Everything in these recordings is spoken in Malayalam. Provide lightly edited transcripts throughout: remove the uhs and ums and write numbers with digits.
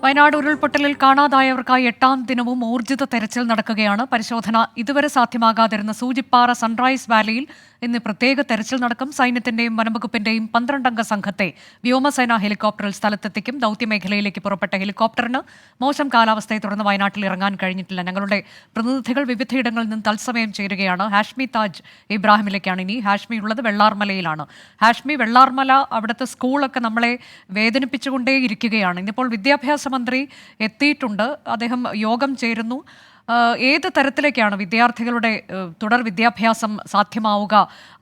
വയനാട് ഉരുൾപൊട്ടലിൽ കാണാതായവർക്കായി 8ാം ദിനവും ഊർജിത തെരച്ചിൽ നടക്കുകയാണ്. പരിശോധന ഇതുവരെ സാധ്യമാകാതിരുന്ന സൂചിപ്പാറ സൺറൈസ് വാലിയിൽ ഇന്ന് പ്രത്യേക തെരച്ചിൽ നടക്കും. സൈന്യത്തിന്റെയും വനംവകുപ്പിന്റെയും 12-അംഗ സംഘത്തെ വ്യോമസേന ഹെലികോപ്റ്ററിൽ സ്ഥലത്തെത്തിക്കും. ദൌത്യമേഖലയിലേക്ക് പുറപ്പെട്ട ഹെലികോപ്റ്ററിന് മോശം കാലാവസ്ഥയെ തുടർന്ന് വയനാട്ടിൽ ഇറങ്ങാൻ കഴിഞ്ഞിട്ടില്ല. ഞങ്ങളുടെ പ്രതിനിധികൾ വിവിധയിടങ്ങളിൽ നിന്ന് തത്സമയം ചേരുകയാണ്. ഹാഷ്മി താജ് ഇബ്രാഹിമിലേക്കാണ് ഇനി. ഹാഷ്മി ഉള്ളത് വെള്ളാർമലയിലാണ്. ഹാഷ്മി, വെള്ളാർമല അവിടുത്തെ സ്കൂളൊക്കെ നമ്മളെ വേദനിപ്പിച്ചുകൊണ്ടേയിരിക്കുകയാണ്. ഇന്നിപ്പോൾ വിദ്യാഭ്യാസ മന്ത്രി എത്തിയിട്ടുണ്ട്. അദ്ദേഹം യോഗം ചേരുന്നു. ഏത് തരത്തിലേക്കാണ് വിദ്യാർത്ഥികളുടെ തുടർ വിദ്യാഭ്യാസം സാധ്യമാവുക,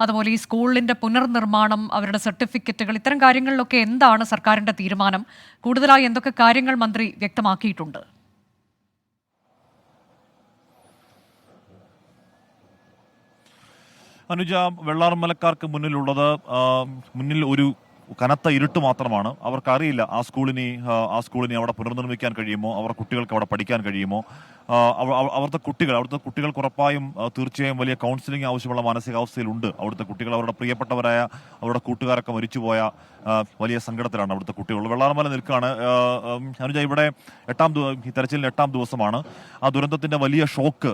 അതുപോലെ ഈ സ്കൂളിൻ്റെ പുനർനിർമ്മാണം, അവരുടെ സർട്ടിഫിക്കറ്റുകൾ, ഇത്തരം കാര്യങ്ങളിലൊക്കെ എന്താണ് സർക്കാരിൻ്റെ തീരുമാനം? കൂടുതലായി എന്തൊക്കെ കാര്യങ്ങൾ മന്ത്രി വ്യക്തമാക്കിയിട്ടുണ്ട്? അനുജ, വെള്ളാർമലക്കാർക്ക് മുന്നിൽ ഒരു കനത്ത ഇരുട്ട് മാത്രമാണ്. അവർക്കറിയില്ല ആ സ്കൂളിനെ അവിടെ പുനർനിർമ്മിക്കാൻ കഴിയുമോ, അവർ കുട്ടികൾക്ക് അവിടെ പഠിക്കാൻ കഴിയുമോ. അവിടുത്തെ കുട്ടികൾക്ക് ഉറപ്പായും തീർച്ചയായും വലിയ കൗൺസിലിംഗ് ആവശ്യമുള്ള മാനസികാവസ്ഥയിലുണ്ട്. അവിടുത്തെ കുട്ടികൾ അവരുടെ പ്രിയപ്പെട്ടവരായ അവരുടെ കൂട്ടുകാരൊക്കെ മരിച്ചുപോയ വലിയ സങ്കടത്തിലാണ് അവിടുത്തെ കുട്ടികൾ. വെള്ളാർമല നിൽക്കുകയാണ് അനുജ. ഇവിടെ ഈ തെരച്ചിലിന്റെ 8ാം ദിവസമാണ്. ആ ദുരന്തത്തിന്റെ വലിയ ഷോക്ക്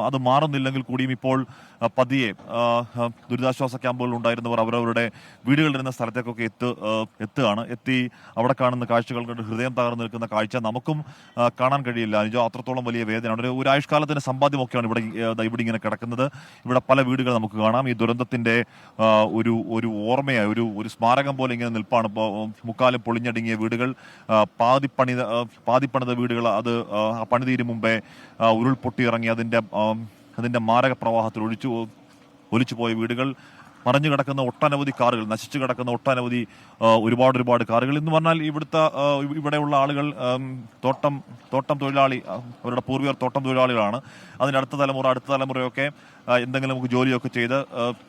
അത് മാറുന്നില്ലെങ്കിൽ കൂടിയും ഇപ്പോൾ പതിയെ ദുരിതാശ്വാസ ക്യാമ്പുകളിൽ ഉണ്ടായിരുന്നവർ അവരവരുടെ വീടുകളിലിരുന്ന സ്ഥലത്തേക്കൊക്കെ എത്തുകയാണ്. അവിടെ കാണുന്ന കാഴ്ചകൾ കണ്ട് ഹൃദയം തകർന്നു നിൽക്കുന്ന കാഴ്ച നമുക്കും കാണാൻ കഴിയില്ല അനുജ. അത്രത്തോളം വലിയ വേദനയാണ്. ഒരു ആയുഷ്കാലത്തിന്റെ സമ്പാദ്യമൊക്കെയാണ് ഇവിടെ ഇങ്ങനെ കിടക്കുന്നത്. ഇവിടെ പല വീടുകൾ നമുക്ക് കാണാം. ഈ ദുരന്തത്തിന്റെ ഒരു ഓർമ്മയായി ഒരു സ്മാരകം പോലെ ഇങ്ങനെ നിൽപ്പാണ്. മുക്കാലും പൊളിഞ്ഞടുങ്ങിയ വീടുകൾ, പാതിപ്പണിത വീടുകൾ. അത് പണിതീരും മുമ്പേ ഉരുൾപൊട്ടിയിറങ്ങി അതിന്റെ മാരക പ്രവാഹത്തിൽ ഒലിച്ചുപോയ വീടുകൾ, മറിഞ്ഞു കിടക്കുന്ന ഒട്ടനവധി കാറുകൾ, നശിച്ചു കിടക്കുന്ന ഒരുപാട് കാറുകൾ. എന്ന് പറഞ്ഞാൽ ഇവിടെയുള്ള ആളുകൾ തോട്ടം തൊഴിലാളി, അവരുടെ പൂർവികർ തോട്ടം തൊഴിലാളികളാണ്. അതിൻ്റെ അടുത്ത തലമുറയൊക്കെ എന്തെങ്കിലും നമുക്ക് ജോലിയൊക്കെ ചെയ്ത്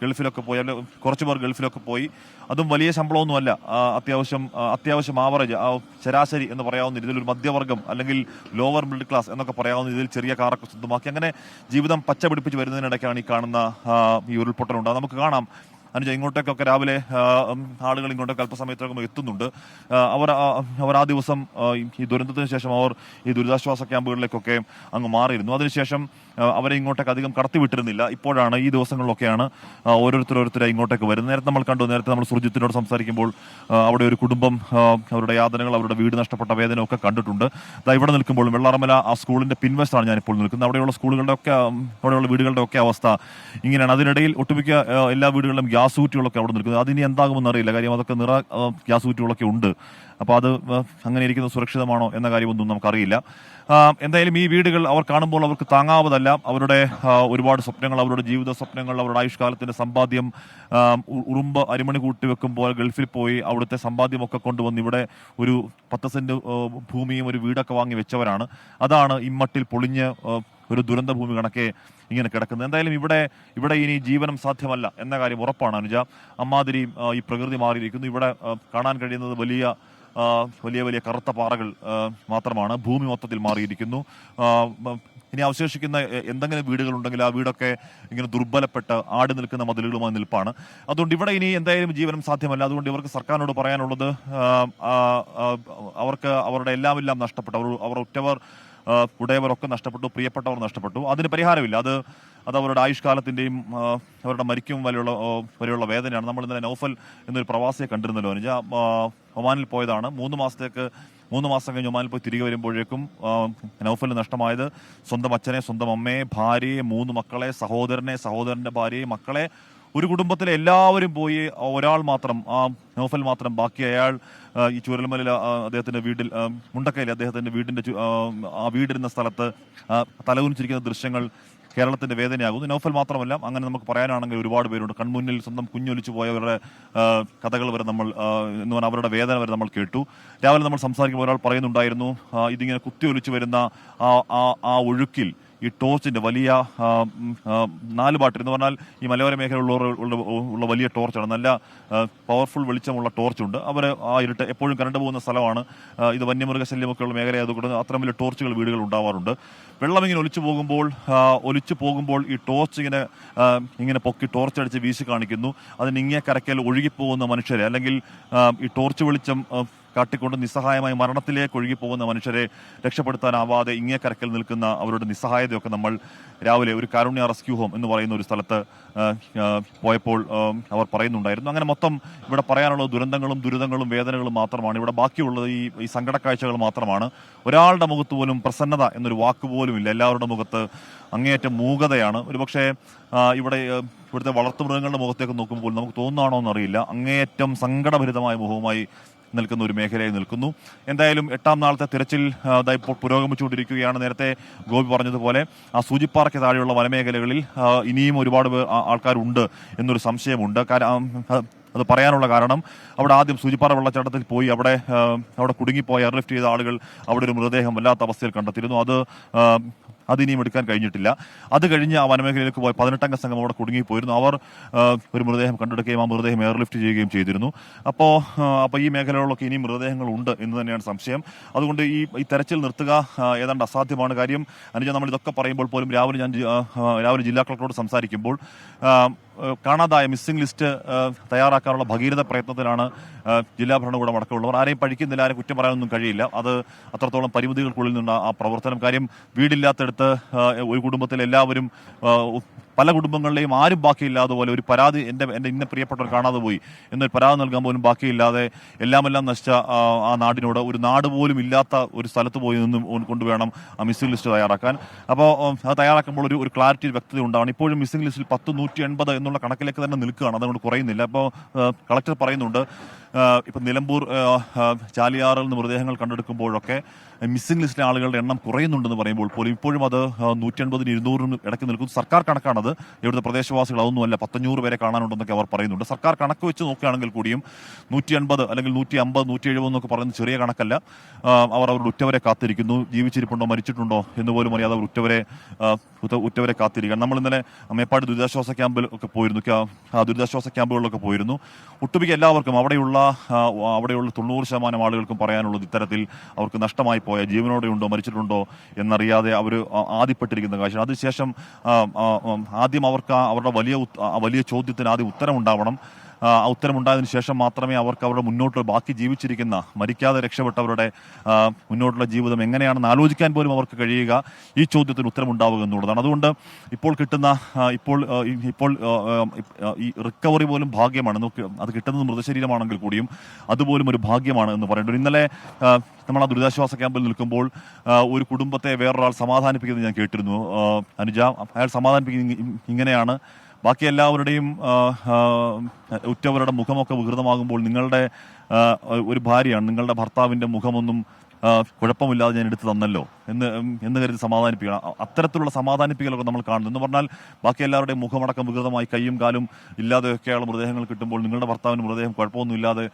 ഗൾഫിലൊക്കെ പോയി, കുറച്ചു പേർ ഗൾഫിലൊക്കെ പോയി. അതും വലിയ ശമ്പളമൊന്നുമല്ല. അത്യാവശ്യം ആവറേജ്, ശരാശരി എന്ന് പറയാവുന്ന രീതിയിൽ ഒരു മധ്യവർഗം അല്ലെങ്കിൽ ലോവർ മിഡിൽ ക്ലാസ് എന്നൊക്കെ പറയാവുന്ന രീതിയിൽ ചെറിയ കാറൊക്കെ സ്വന്തമാക്കി അങ്ങനെ ജീവിതം പച്ച പിടിപ്പിച്ച് വരുന്നതിനിടയ്ക്കാണ് ഈ കാണുന്ന ഈ ഉരുൾപൊട്ടലുണ്ടാകുന്നത്. നമുക്ക് കാണാം അനുജ, ഇങ്ങോട്ടേക്കൊക്കെ രാവിലെ ആളുകൾ ഇങ്ങോട്ടൊക്കെ അല്പസമയത്തേക്ക് എത്തുന്നുണ്ട്. അവർ ആ ദിവസം ഈ ദുരന്തത്തിന് ശേഷം അവർ ഈ ദുരിതാശ്വാസ ക്യാമ്പുകളിലേക്കൊക്കെ അങ്ങ് മാറിയിരുന്നു. അതിനുശേഷം അവരെ ഇങ്ങോട്ടേക്ക് അധികം കടത്തിവിട്ടിരുന്നില്ല. ഇപ്പോഴാണ് ഈ ദിവസങ്ങളിലൊക്കെയാണ് ഓരോരുത്തരായി ഇങ്ങോട്ടേക്ക് വരുന്നത്. നേരത്തെ നമ്മൾ സുർജിത്തിനോട് സംസാരിക്കുമ്പോൾ അവിടെ ഒരു കുടുംബം അവരുടെ യാതനകൾ, അവരുടെ വീട് നഷ്ടപ്പെട്ട വേദന ഒക്കെ കണ്ടിട്ടുണ്ട്. ഇവിടെ നിൽക്കുമ്പോൾ വെള്ളാർമല ആ സ്കൂളിന്റെ പിൻവശത്താണ് ഞാനിപ്പോൾ നിൽക്കുന്നത്. അവിടെയുള്ള വീടുകളുടെ ഒക്കെ അവസ്ഥ ഇങ്ങനെയാണ്. അതിനിടയിൽ ഒട്ടുമിക്ക എല്ലാ വീടുകളിലും ഗ്യാസ് ഊറ്റുകളൊക്കെ അവിടെ നിൽക്കുന്നത്. അതിനി എന്താകുമെന്ന് അറിയില്ല. കാര്യം അതൊക്കെ ഗ്യാസ് ഊറ്റുകളൊക്കെ ഉണ്ട്. അപ്പോൾ അത് അങ്ങനെ ഇരിക്കുന്നത് സുരക്ഷിതമാണോ എന്ന കാര്യമൊന്നും നമുക്കറിയില്ല. എന്തായാലും ഈ വീടുകൾ അവർ കാണുമ്പോൾ അവർക്ക് താങ്ങാവതല്ല. അവരുടെ ഒരുപാട് സ്വപ്നങ്ങൾ, അവരുടെ ജീവിത സ്വപ്നങ്ങൾ, അവരുടെ ആയുഷ്കാലത്തിന്റെ സമ്പാദ്യം ഉറുമ്പ് അരിമണി കൂട്ടി വെക്കുമ്പോൾ ഗൾഫിൽ പോയി അവിടുത്തെ സമ്പാദ്യമൊക്കെ കൊണ്ടുവന്ന് ഇവിടെ ഒരു 10 സെന്റ് ഭൂമിയും ഒരു വീടൊക്കെ വാങ്ങി വെച്ചവരാണ്. അതാണ് ഇമ്മട്ടിൽ പൊളിഞ്ഞ് ഒരു ദുരന്ത ഭൂമി കണക്കെ ഇങ്ങനെ കിടക്കുന്നത്. എന്തായാലും ഇവിടെ ഇനി ജീവനം സാധ്യമല്ല എന്ന കാര്യം ഉറപ്പാണ് അനുജ. അമ്മാതിരി ഈ പ്രകൃതി മാറിയിരിക്കുന്നു. ഇവിടെ കാണാൻ കഴിയുന്നത് വലിയ കറുത്ത പാറകൾ മാത്രമാണ്. ഭൂമി മൊത്തത്തിൽ മാറിയിരിക്കുന്നു. ഇനി അവശേഷിക്കുന്ന എന്തെങ്കിലും വീടുകളുണ്ടെങ്കിൽ ആ വീടൊക്കെ ഇങ്ങനെ ദുർബലപ്പെട്ട് ആടി നിൽക്കുന്ന മതിലുകളുമായി നിൽപ്പാണ്. അതുകൊണ്ട് ഇവിടെ ഇനി എന്തായാലും ജീവനം സാധ്യമല്ല. അതുകൊണ്ട് ഇവർക്ക് സർക്കാരിനോട് പറയാനുള്ളത്, അവർക്ക് അവരുടെ എല്ലാം നഷ്ടപ്പെട്ടു. അവർ ഉറ്റവർ ഉടയവരൊക്കെ നഷ്ടപ്പെട്ടു, പ്രിയപ്പെട്ടവർ നഷ്ടപ്പെട്ടു. അതിന് പരിഹാരമില്ല. അത് അവരുടെ ആയുഷ്കാലത്തിന്റെയും അവരുടെ മരിക്കും വരെയുള്ള വേദനയാണ്. നമ്മൾ ഇന്നലെ നൗഫൽ എന്നൊരു പ്രവാസിയെ കണ്ടിരുന്നല്ലോ അനുജ. ഒമാനിൽ പോയതാണ്. 3 മാസം കഴിഞ്ഞ് ഒമാനിൽ പോയി തിരികെ വരുമ്പോഴേക്കും നൗഫലിന് നഷ്ടമായത് സ്വന്തം അച്ഛനെ, സ്വന്തം അമ്മയെ, ഭാര്യയെ, 3 മക്കളെ, സഹോദരന്റെ ഭാര്യയെ, മക്കളെ, ഒരു കുടുംബത്തിലെ എല്ലാവരും പോയി. ഒരാൾ മാത്രം, നൗഫൽ മാത്രം ബാക്കി. അയാൾ ഈ ചൂരൽമലയിൽ അദ്ദേഹത്തിന്റെ വീട്ടിൽ, മുണ്ടക്കയിൽ അദ്ദേഹത്തിന്റെ വീടിരുന്ന സ്ഥലത്ത് തലകുനിച്ചിരിക്കുന്ന ദൃശ്യങ്ങൾ കേരളത്തിന്റെ വേദനയാകുന്നു. നൗഫൽ മാത്രമല്ല, അങ്ങനെ നമുക്ക് പറയാനാണെങ്കിൽ ഒരുപാട് പേരുണ്ട്. കൺമുന്നിൽ സ്വന്തം കുഞ്ഞൊലിച്ചു പോയവരുടെ കഥകൾ വരെ അവരുടെ വേദന വരെ നമ്മൾ കേട്ടു. രാവിലെ നമ്മൾ സംസാരിക്കുമ്പോൾ ഒരാൾ പറയുന്നുണ്ടായിരുന്നു, ഇതിങ്ങനെ കുത്തിയൊലിച്ചു വരുന്ന ആ ഒഴുക്കിൽ ഈ ടോർച്ചിന്റെ വലിയ 4 ബാറ്ററി എന്ന് പറഞ്ഞാൽ ഈ മലയോര മേഖലയിലുള്ള വലിയ ടോർച്ചാണ്. നല്ല പവർഫുൾ വെളിച്ചമുള്ള ടോർച്ചുണ്ട്. അവർ ആ ഇരുട്ട് എപ്പോഴും കറണ്ട് പോകുന്ന സ്ഥലമാണ്. ഇത് വന്യമൃഗശല്യമൊക്കെയുള്ള മേഖലയായതുകൊണ്ട് അത്ര വലിയ ടോർച്ചുകൾ വീടുകൾ ഉണ്ടാവാറുണ്ട്. വെള്ളം ഇങ്ങനെ ഒലിച്ചു പോകുമ്പോൾ ഈ ടോർച്ച് ഇങ്ങനെ പൊക്കി ടോർച്ചടിച്ച് വീശി കാണിക്കുന്നു. അതിന് ഇങ്ങേ കരയ്ക്കൽ ഒഴുകിപ്പോകുന്ന മനുഷ്യരെ, അല്ലെങ്കിൽ ഈ ടോർച്ച് വെളിച്ചം കാട്ടിക്കൊണ്ട് നിസ്സഹായമായി മരണത്തിലേക്ക് ഒഴുകിപ്പോകുന്ന മനുഷ്യരെ രക്ഷപ്പെടുത്താനാവാതെ ഇങ്ങേക്കരക്കിൽ നിൽക്കുന്ന അവരുടെ നിസ്സഹായതയൊക്കെ നമ്മൾ രാവിലെ ഒരു കാരുണ്യ റെസ്ക്യൂ ഹോം എന്ന് പറയുന്ന ഒരു സ്ഥലത്ത് പോയപ്പോൾ അവർ പറയുന്നുണ്ടായിരുന്നു. അങ്ങനെ മൊത്തം ഇവിടെ പറയാനുള്ള ദുരന്തങ്ങളും വേദനകളും മാത്രമാണ്. ഇവിടെ ബാക്കിയുള്ളത് ഈ സങ്കടക്കാഴ്ചകൾ മാത്രമാണ്. ഒരാളുടെ മുഖത്ത് പോലും പ്രസന്നത എന്നൊരു വാക്ക് പോലും ഇല്ല. എല്ലാവരുടെ മുഖത്ത് അങ്ങേയറ്റം മൂകതയാണ്. ഒരുപക്ഷെ ഇവിടുത്തെ വളർത്തുമൃഗങ്ങളുടെ മുഖത്തേക്ക് നോക്കുമ്പോൾ നമുക്ക് തോന്നുകയാണോ എന്നറിയില്ല, അങ്ങേയറ്റം സങ്കടഭരിതമായ മുഖവുമായി നിൽക്കുന്ന ഒരു മേഖലയിൽ നിൽക്കുന്നു. എന്തായാലും 8ാം നാളത്തെ തിരച്ചിൽ ഇപ്പോൾ പുരോഗമിച്ചുകൊണ്ടിരിക്കുകയാണ്. നേരത്തെ ഗോപി പറഞ്ഞതുപോലെ ആ സൂചിപ്പാറയ്ക്ക് താഴെയുള്ള വനമേഖലകളിൽ ഇനിയും ഒരുപാട് ആൾക്കാരുണ്ട് എന്നൊരു സംശയമുണ്ട്. അത് പറയാനുള്ള കാരണം അവിടെ ആദ്യം സൂചിപ്പാറ വെള്ളച്ചാട്ടത്തിൽ പോയി അവിടെ കുടുങ്ങിപ്പോയി എയർലിഫ്റ്റ് ചെയ്ത ആളുകൾ അവിടെ ഒരു മൃതദേഹം വല്ലാത്ത അവസ്ഥയിൽ കണ്ടെത്തിയിരുന്നു. അതിനിയും എടുക്കാൻ കഴിഞ്ഞിട്ടില്ല. അത് കഴിഞ്ഞ് ആ വനമേഖലയിലേക്ക് പോയി 18 അംഗ സംഘം അവിടെ കുടുങ്ങിപ്പോയിരുന്നു. അവർ ഒരു മൃതദേഹം കണ്ടെടുക്കുകയും ആ മൃതദേഹം എയർലിഫ്റ്റ് ചെയ്യുകയും ചെയ്തിരുന്നു. അപ്പോൾ ഈ മേഖലകളിലൊക്കെ ഇനിയും മൃതദേഹങ്ങൾ ഉണ്ട് എന്ന് തന്നെയാണ് സംശയം. അതുകൊണ്ട് ഈ തെരച്ചിൽ നിർത്തുക ഏതാണ്ട് അസാധ്യമാണ്. കാര്യം അനുജ, നമ്മൾ ഇതൊക്കെ പറയുമ്പോൾ പോലും രാവിലെ ജില്ലാ കളക്ടറോട് സംസാരിക്കുമ്പോൾ കാണാതായ മിസ്സിംഗ് ലിസ്റ്റ് തയ്യാറാക്കാനുള്ള ഭഗീരഥ പ്രയത്നത്തിലാണ് ജില്ലാ ഭരണകൂടം അടക്കമുള്ളവർ. ആരെയും പഴിക്കുന്നില്ല, ആരെയും കുറ്റം പറയാനൊന്നും കഴിയില്ല. അത് അത്രത്തോളം പരിമിതികൾക്കുള്ളിൽ നിന്ന് ആ പ്രവർത്തനം. കാര്യം വീടില്ലാത്തടുത്ത് ഒരു കുടുംബത്തിൽ എല്ലാവരും പല കുടുംബങ്ങളിലെയും ആരും ബാക്കിയില്ലാതെ പോലെ ഒരു പരാതി എൻ്റെ ഇന്ന പ്രിയപ്പെട്ടവർ കാണാതെ പോയി എന്നൊരു പരാതി നൽകാൻ പോലും ബാക്കിയില്ലാതെ എല്ലാം നശിച്ച ആ നാടിനോട് ഒരു നാട് പോലും ഇല്ലാത്ത ഒരു സ്ഥലത്ത് പോയി നിന്നും കൊണ്ടുവേണം ആ മിസ്സിംഗ് ലിസ്റ്റ് തയ്യാറാക്കാൻ. അപ്പോൾ അത് തയ്യാറാക്കുമ്പോൾ ഒരു ക്ലാരിറ്റി, വ്യക്തത ഉണ്ടാവണം. ഇപ്പോഴും മിസ്സിംഗ് ലിസ്റ്റിൽ 180 എന്നുള്ള കണക്കിലേക്ക് തന്നെ നിൽക്കുകയാണ്, അതുകൊണ്ട് കുറയുന്നില്ല. അപ്പോൾ കളക്ടർ പറയുന്നുണ്ട്, ഇപ്പം നിലമ്പൂർ ചാലിയാറിൽ നിന്ന് മൃതദേഹങ്ങൾ കണ്ടെടുക്കുമ്പോഴൊക്കെ മിസ്സിംഗ് ലിസ്റ്റിലെ ആളുകളുടെ എണ്ണം കുറയുന്നുണ്ടെന്ന് പറയുമ്പോൾ പോലും ഇപ്പോഴും അത് 180-200 ഇടയ്ക്ക് നിൽക്കുന്നു. സർക്കാർ കണക്കാണത്. ഇവിടുത്തെ പ്രദേശവാസികൾ അതൊന്നുമല്ല, 150 പേരെ കാണാനുണ്ടെന്നൊക്കെ അവർ പറയുന്നുണ്ട്. സർക്കാർ കണക്ക് വെച്ച് നോക്കുകയാണെങ്കിൽ കൂടിയും 180 അല്ലെങ്കിൽ 150, 170 എന്നൊക്കെ പറയുന്നത് ചെറിയ കണക്കല്ല. അവർ അവരുടെ ഉറ്റവരെ കാത്തിരിക്കുന്നു. ജീവിച്ചിരിപ്പുണ്ടോ മരിച്ചിട്ടുണ്ടോ എന്ന് പോലും അറിയാതെ അവർ ഉറ്റവരെ കാത്തിരിക്കുകയാണ്. നമ്മൾ ഇന്നലെ മേപ്പാടി ദുരിതാശ്വാസ ക്യാമ്പിൽ ഒക്കെ പോയിരുന്നു, ദുരിതാശ്വാസ ക്യാമ്പുകളിലൊക്കെ പോയിരുന്നു. ഒട്ടുമിക്ക എല്ലാവർക്കും അവിടെയുള്ള 90% ആളുകൾക്കും പറയാനുള്ളത് ഇത്തരത്തിൽ അവർക്ക് നഷ്ടമായി പോയ, ജീവനോടെ ഉണ്ടോ മരിച്ചിട്ടുണ്ടോ എന്നറിയാതെ അവർ ആദ്യപ്പെട്ടിരിക്കുന്ന കാഴ്ചയാണ്. അതിനുശേഷം ആദ്യം അവർക്ക് അവരുടെ വലിയ ചോദ്യത്തിന് ആദ്യം ഉത്തരമുണ്ടാവണം. ആ ഉത്തരമുണ്ടായതിനു ശേഷം മാത്രമേ അവർക്ക് അവരുടെ മുന്നോട്ടുള്ള ബാക്കി ജീവിച്ചിരിക്കുന്ന മരിക്കാതെ രക്ഷപ്പെട്ടവരുടെ മുന്നോട്ടുള്ള ജീവിതം എങ്ങനെയാണെന്ന് ആലോചിക്കാൻ പോലും അവർക്ക് കഴിയുക. ഈ ചോദ്യത്തിന് ഉത്തരമുണ്ടാവുക എന്നുള്ളതാണ്. അതുകൊണ്ട് ഇപ്പോൾ കിട്ടുന്ന ഈ റിക്കവറി പോലും ഭാഗ്യമാണ്. അത് കിട്ടുന്നത് മൃതശരീരമാണെങ്കിൽ കൂടിയും അതുപോലും ഒരു ഭാഗ്യമാണ് എന്ന് പറയേണ്ടത്. ഇന്നലെ നമ്മൾ ആ ദുരിതാശ്വാസ ക്യാമ്പിൽ നിൽക്കുമ്പോൾ ഒരു കുടുംബത്തെ വേറൊരാൾ സമാധാനിപ്പിക്കുന്നത് ഞാൻ കേട്ടിരുന്നു. അനുജ, അയാൾ സമാധാനിപ്പിക്കുന്നത് ഇങ്ങനെയാണ്: ബാക്കി എല്ലാവരുടെയും ഉറ്റവരുടെ മുഖമൊക്കെ വികൃതമാകുമ്പോൾ നിങ്ങളുടെ ഒരു ഭാര്യയാണ്, നിങ്ങളുടെ ഭർത്താവിൻ്റെ മുഖമൊന്നും കുഴപ്പമില്ലാതെ ഞാൻ എടുത്തു തന്നല്ലോ എന്ന് കരുതി സമാധാനിപ്പിക്കണം. അത്തരത്തിലുള്ള സമാധാനിപ്പിക്കലൊക്കെ നമ്മൾ കാണുന്നു. എന്ന് പറഞ്ഞാൽ ബാക്കി എല്ലാവരുടെയും മുഖമടക്കം വികൃതമായി കയ്യും കാലും ഇല്ലാതെയൊക്കെയുള്ള മൃതദേഹങ്ങൾ കിട്ടുമ്പോൾ നിങ്ങളുടെ ഭർത്താവിന് മൃതദേഹം കുഴപ്പമൊന്നുമില്ലാതെ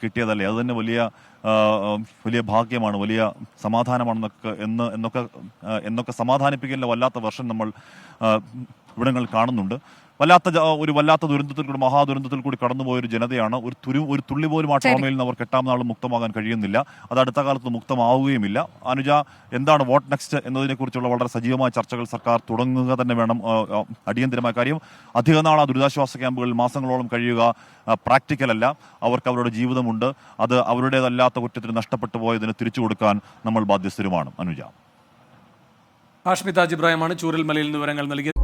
കിട്ടിയതല്ലേ, അത് തന്നെ വലിയ ഭാഗ്യമാണ്, വലിയ സമാധാനമാണെന്നൊക്കെ എന്നൊക്കെ സമാധാനിപ്പിക്കലിൻ്റെ വല്ലാത്ത വെർഷൻ നമ്മൾ ഇവിടങ്ങളിൽ കാണുന്നുണ്ട്. വല്ലാത്ത ദുരന്തത്തിൽ കൂടി, മഹാദുരന്തത്തിൽ കൂടി കടന്നുപോയൊരു ജനതയാണ്. ഒരു തുള്ളി പോലും ആ ട്രോമയിൽ നിന്ന് അവർക്ക് 8ാം നാൾ മുക്തമാകാൻ കഴിയുന്നില്ല. അത് അടുത്ത കാലത്ത് മുക്തമാവുകയുമില്ല. അനുജ, എന്താണ് വാട്ട് നെക്സ്റ്റ് എന്നതിനെക്കുറിച്ചുള്ള വളരെ സജീവമായ ചർച്ചകൾ സർക്കാർ തുടങ്ങുക തന്നെ വേണം. അടിയന്തരമായ കാര്യം, അധിക നാൾ ആ ദുരിതാശ്വാസ ക്യാമ്പുകളിൽ മാസങ്ങളോളം കഴിയുക പ്രാക്ടിക്കൽ അല്ല. അവർക്ക് അവരുടെ ജീവിതമുണ്ട്. അത് അവരുടേതല്ലാത്ത കുറ്റത്തിന് നഷ്ടപ്പെട്ടു പോയതിന് തിരിച്ചു കൊടുക്കാൻ നമ്മൾ ബാധ്യസ്ഥരുമാണ്. അനുജ. ഹാഷ്മി താജ് ഇബ്രാഹിമാണ് ചൂരൽമലയിൽ നിന്ന് വിവരങ്ങൾ നൽകിയത്.